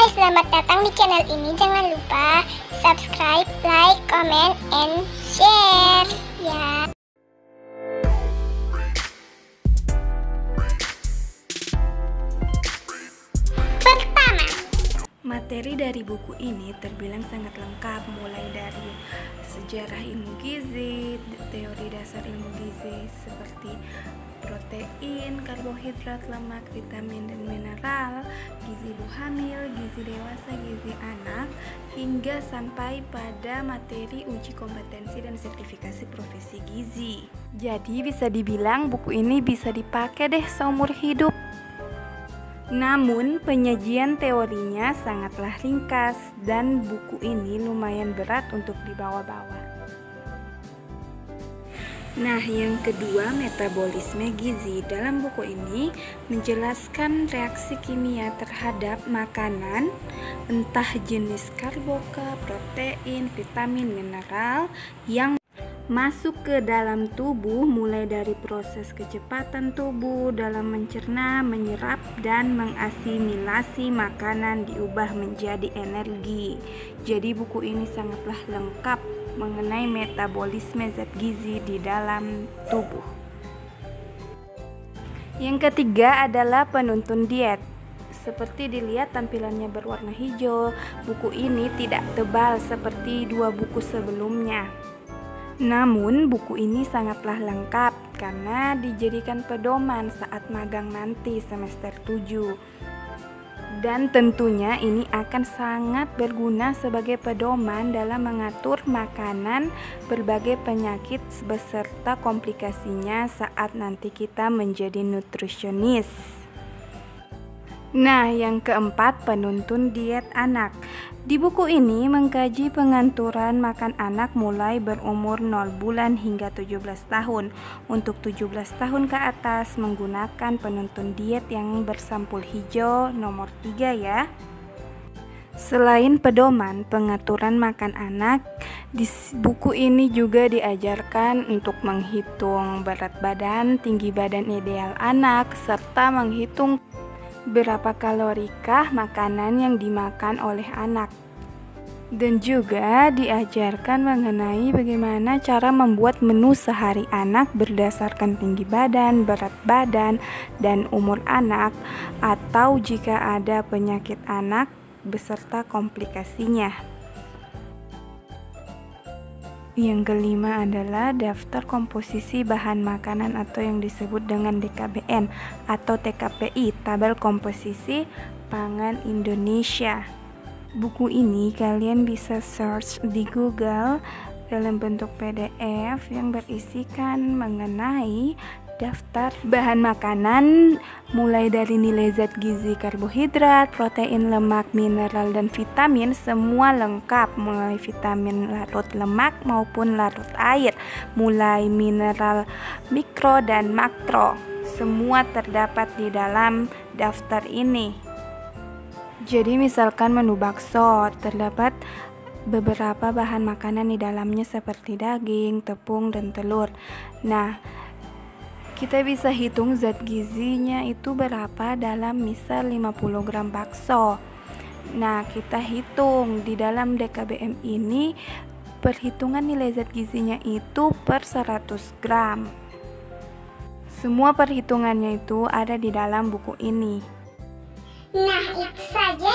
Hai, selamat datang di channel ini. Jangan lupa subscribe, like, comment, and share ya. Pertama, materi dari buku ini terbilang sangat lengkap, mulai dari sejarah ilmu gizi, teori dasar ilmu gizi seperti protein, karbohidrat, lemak, vitamin dan mineral, gizi ibu hamil, gizi dewasa, gizi anak, hingga sampai pada materi uji kompetensi dan sertifikasi profesi gizi. Jadi bisa dibilang buku ini bisa dipakai deh seumur hidup. Namun penyajian teorinya sangatlah ringkas dan buku ini lumayan berat untuk dibawa-bawa. Nah, yang kedua, metabolisme gizi. Dalam buku ini menjelaskan reaksi kimia terhadap makanan, entah jenis karbohidrat, protein, vitamin, mineral yang masuk ke dalam tubuh, mulai dari proses kecepatan tubuh dalam mencerna, menyerap, dan mengasimilasi makanan diubah menjadi energi. Jadi buku ini sangatlah lengkap mengenai metabolisme zat gizi di dalam tubuh. Yang ketiga adalah penuntun diet. Seperti dilihat tampilannya berwarna hijau, buku ini tidak tebal seperti dua buku sebelumnya. Namun buku ini sangatlah lengkap karena dijadikan pedoman saat magang nanti semester 7. Dan tentunya ini akan sangat berguna sebagai pedoman dalam mengatur makanan, berbagai penyakit beserta komplikasinya saat nanti kita menjadi nutrisionis. Nah, yang keempat, penuntun diet anak. Di buku ini mengkaji pengaturan makan anak mulai berumur 0 bulan hingga 17 tahun. Untuk 17 tahun ke atas menggunakan penuntun diet yang bersampul hijau nomor 3 ya. Selain pedoman pengaturan makan anak, di buku ini juga diajarkan untuk menghitung berat badan, tinggi badan ideal anak, serta menghitung berapa kalorikah makanan yang dimakan oleh anak. Dan juga diajarkan mengenai bagaimana cara membuat menu sehari anak berdasarkan tinggi badan, berat badan, dan umur anak, atau jika ada penyakit anak beserta komplikasinya. Yang kelima adalah daftar komposisi bahan makanan atau yang disebut dengan DKBM atau TKPI, tabel komposisi pangan Indonesia. Buku ini kalian bisa search di Google dalam bentuk PDF yang berisikan mengenai daftar bahan makanan mulai dari nilai zat gizi, karbohidrat, protein, lemak, mineral, dan vitamin, semua lengkap, mulai vitamin larut lemak maupun larut air, mulai mineral mikro dan makro, semua terdapat di dalam daftar ini. Jadi misalkan menu bakso, terdapat beberapa bahan makanan di dalamnya seperti daging, tepung, dan telur. Nah, kita bisa hitung zat gizinya itu berapa dalam misal 50 gram bakso. Nah, kita hitung di dalam DKBM ini perhitungan nilai zat gizinya itu per 100 gram. Semua perhitungannya itu ada di dalam buku ini. nah itu saja